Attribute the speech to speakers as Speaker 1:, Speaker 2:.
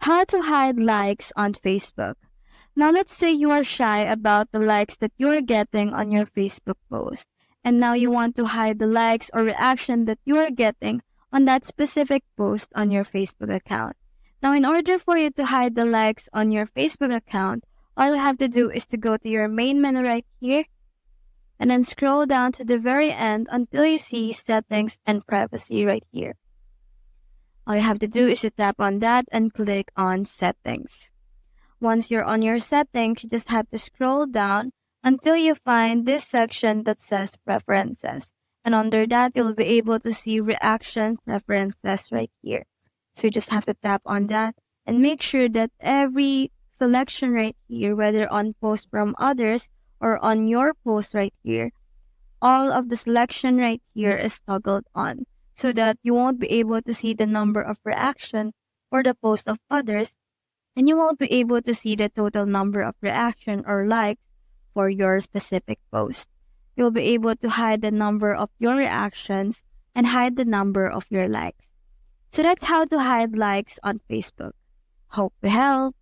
Speaker 1: How to hide likes on Facebook. Now let's say you are shy about the likes that you're getting on your Facebook post, and now you want to hide the likes or reaction that you are getting on that specific post on your Facebook account. Now in order for you to hide the likes on your Facebook account, all you have to do is to go to your main menu right here and then scroll down to the very end until you see settings and privacy right here. All you have to do is to tap on that and click on settings. Once you're on your settings, you just have to scroll down until you find this section that says preferences. And under that, you'll be able to see reaction preferences right here. So you just have to tap on that and make sure that every selection right here, whether on posts from others or on your post right here, all of the selection right here is toggled on so that you won't be able to see the number of reaction for the post of others, and you won't be able to see the total number of reaction or likes for your specific post. You'll be able to hide the number of your reactions and hide the number of your likes. So that's how to hide likes on Facebook. Hope to help.